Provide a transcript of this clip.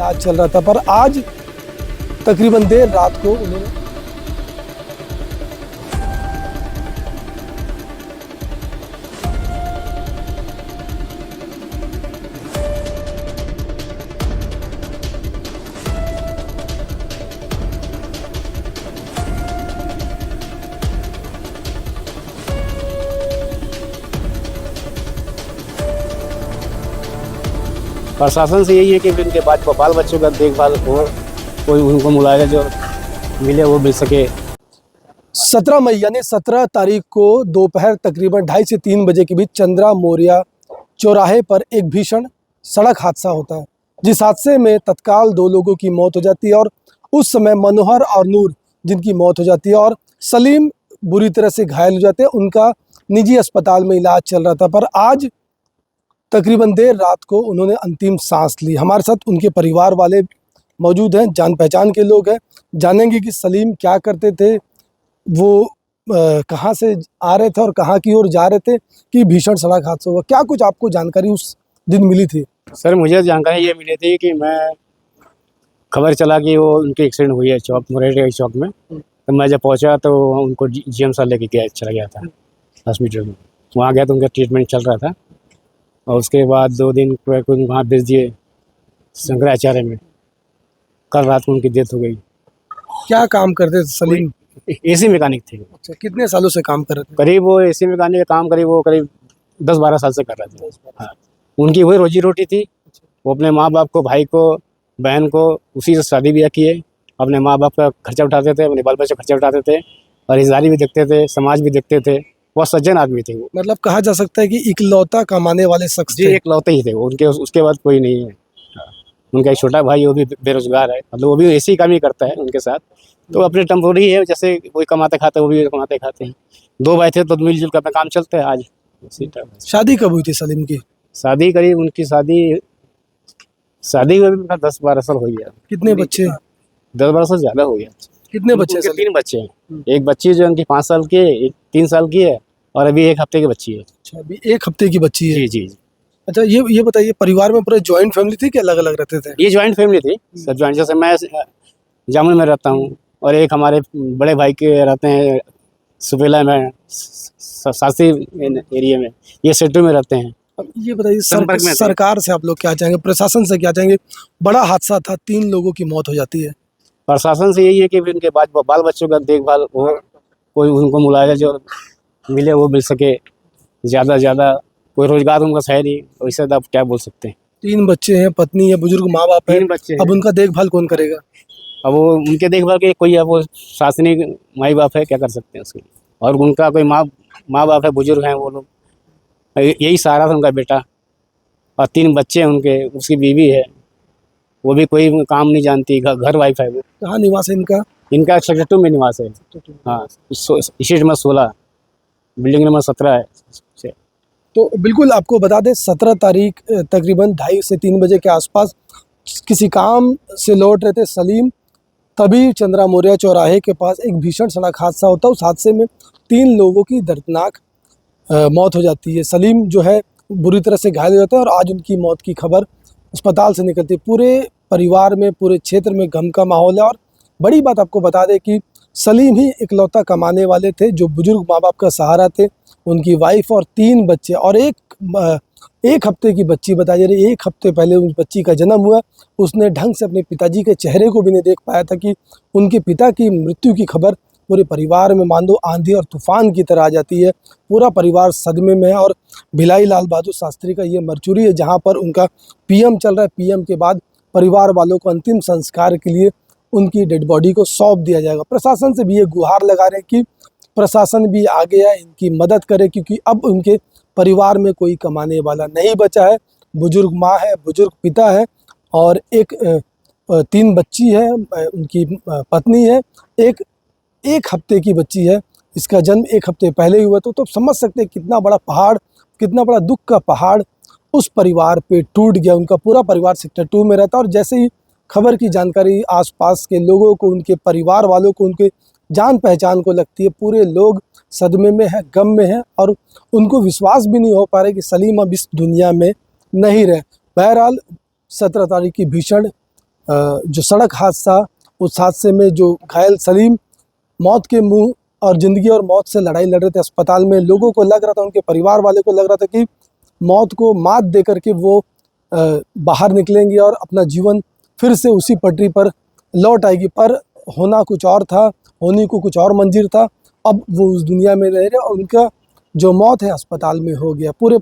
इलाज चल रहा था, पर आज तकरीबन देर रात को उन्होंने प्रशासन से यही है कि इनके बाद बाल बच्चों का देखभाल हो, कोई उनको मुआवजा जो मिले वो मिल सके। 17 मई यानी 17 तारीख को दोपहर तकरीबन 2:30 से 3 बजे के बीच चंद्रा मौर्या चौराहे पर एक भीषण सड़क हादसा होता है, जिस हादसे में तत्काल 2 लोगों की मौत हो जाती है और उस समय मनोहर और नूर जिनकी मौत हो जाती है और सलीम बुरी तरह से घायल हो जाते हैं। उनका निजी अस्पताल में इलाज चल रहा था, पर आज तकरीबन देर रात को उन्होंने अंतिम सांस ली। हमारे साथ उनके परिवार वाले मौजूद हैं, जान पहचान के लोग हैं। जानेंगे कि सलीम क्या करते थे, वो कहाँ से आ रहे थे और कहाँ की ओर जा रहे थे कि भीषण सड़क हादसा हुआ। क्या कुछ आपको जानकारी उस दिन मिली थी? सर मुझे जानकारी ये मिली थी कि मैं खबर चला कि वो उनकी एक्सीडेंट हुई है मुरेर चौक में। तो मैं जब पहुंचा तो उनको जीएम साहब लेके चला गया था हॉस्पिटल में। वहाँ गया तो उनका ट्रीटमेंट चल रहा था और उसके बाद 2 दिन वहाँ भेज दिए शंकराचार्य में। कल रात को उनकी डेथ हो गई। क्या काम करते थे सलीम? एसी मैकेनिक थे। अच्छा, कितने सालों से काम कर रहे थे? करीब वो एसी मैकेनिक का काम करीब 10-12 साल से कर रहे थे। हाँ, उनकी वही रोजी रोटी थी। वो अपने माँ बाप को, भाई को, बहन को उसी से शादी ब्याह किए, अपने माँ बाप का खर्चा उठाते थे, अपने बाल बच्चे का खर्चा उठाते थे और रिश्तेदारी भी देखते थे, समाज भी देखते थे। बहुत सज्जन आदमी थे वो। मतलब कहा जा सकता है कि इकलौता कमाने वाले शख्स जी, थे। इकलौते ही थे वो। उनके उसके बाद कोई नहीं है। उनका एक छोटा भाई वो भी बेरोजगार है, मतलब वो भी ऐसी काम ही करता है उनके साथ। तो अपने टेम्पोरी है, जैसे कोई कमाते खाते वो भी कमाते खाते हैं। 2 भाई थे तो मिलजुल कर अपना काम चलते है आज। शादी कब हुई थी सलीम की? शादी करीब उनकी शादी हुए भी 10-12 साल हो गया। कितने बच्चे? 10-12 साल ज्यादा हो गया। कितने बच्चे? उनके 3 बच्चे हैं। एक बच्ची जो उनकी 5 साल की है, एक 3 साल की है और अभी 1 हफ्ते की बच्ची है। अच्छा, अभी 1 हफ्ते की बच्ची है। जी जी। अच्छा, ये बताइए, परिवार में पूरे जॉइंट फैमिली थी कि अलग अलग रहते थे? ये ज्वाइंट फैमिली थी सब ज्वाइंट। जैसे मैं जामुन में रहता हूँ और एक हमारे बड़े भाई के रहते हैं सुपेला में, सासी एरिया में, ये सेक्टर में रहते हैं। अब ये बताइए, संपर्क में थे। सरकार से आप लोग क्या चाहेंगे, प्रशासन से क्या चाहेंगे? बड़ा हादसा था, 3 लोगों की मौत हो जाती है। प्रशासन से यही है कि उनके बाद बाल बच्चों का देखभाल हो, कोई उनको मुआवजा जो मिले वो मिल सके ज़्यादा से ज़्यादा। कोई रोजगार उनका है नहीं, वैसे तो आप क्या बोल सकते हैं। 3 बच्चे हैं, पत्नी है, बुजुर्ग माँ बाप है। 3 बच्चे हैं। अब उनका देखभाल कौन करेगा? अब वो उनके देखभाल के कोई अब वो शासनिक माई बाप है, क्या कर सकते हैं उसके। और उनका कोई माँ बाप है, बुजुर्ग हैं वो लोग। यही सहारा था उनका बेटा और 3 बच्चे हैं उनके, उसकी बीवी है, वो भी कोई काम नहीं जानती, घर वाइफ है वो। कहाँ निवास है इनका? इनका सेक्टर 2 में निवास है। हाँ, स्ट्रीट नंबर 16, बिल्डिंग नंबर 17 है। तो बिल्कुल आपको बता दें, 17 तारीख तकरीबन 2:30 से 3 बजे के आसपास किसी काम से लौट रहे थे सलीम, तभी चंद्रा मौर्या चौराहे के पास एक भीषण सड़क हादसा होता है। उस हादसे में 3 लोगों की दर्दनाक मौत हो जाती है। सलीम जो है बुरी तरह से घायल हो जाता है और आज उनकी मौत की खबर अस्पताल से निकलती है। पूरे परिवार में, पूरे क्षेत्र में गम का माहौल है। और बड़ी बात आपको बता दें कि सलीम ही इकलौता कमाने वाले थे, जो बुजुर्ग माँ बाप का सहारा थे। उनकी वाइफ और 3 बच्चे और एक हफ्ते की बच्ची बताई जा रही है। 1 हफ्ते पहले उस बच्ची का जन्म हुआ। उसने ढंग से अपने पिताजी के चेहरे को भी नहीं देख पाया था कि उनके पिता की मृत्यु की खबर पूरे परिवार में मान दो आंधी और तूफान की तरह आ जाती है। पूरा परिवार सदमे में है। और भिलाई लाल बहादुर शास्त्री का ये मरचुरी है, जहाँ पर उनका पीएम चल रहा है। पीएम के बाद परिवार वालों को अंतिम संस्कार के लिए उनकी डेड बॉडी को सौंप दिया जाएगा। प्रशासन से भी ये गुहार लगा रहे हैं कि प्रशासन भी आगे आए, इनकी मदद करे, क्योंकि अब उनके परिवार में कोई कमाने वाला नहीं बचा है। बुजुर्ग माँ है, बुजुर्ग पिता है और 3 बच्ची है, उनकी पत्नी है। एक हफ्ते की बच्ची है, इसका जन्म 1 हफ्ते पहले ही हुआ। तो समझ सकते हैं कितना बड़ा पहाड़, कितना बड़ा दुख का पहाड़ उस परिवार पे टूट गया। उनका पूरा परिवार सेक्टर 2 में रहता है और जैसे ही खबर की जानकारी आसपास के लोगों को, उनके परिवार वालों को, उनके जान पहचान को लगती है, पूरे लोग सदमे में है, गम में है और उनको विश्वास भी नहीं हो पा रहा कि सलीम अब इस दुनिया में नहीं रहे। बहरहाल 17 तारीख की भीषण जो सड़क हादसा, उस हादसे में जो घायल सलीम मौत के मुंह और ज़िंदगी और मौत से लड़ाई लड़ रहे थे अस्पताल में। लोगों को लग रहा था, उनके परिवार वाले को लग रहा था कि मौत को मात दे करके वो बाहर निकलेंगे और अपना जीवन फिर से उसी पटरी पर लौट आएगी, पर होना कुछ और था, होने को कुछ और मंजर था। अब वो उस दुनिया में रह रहे और उनका जो मौत है अस्पताल में हो गया। पूरे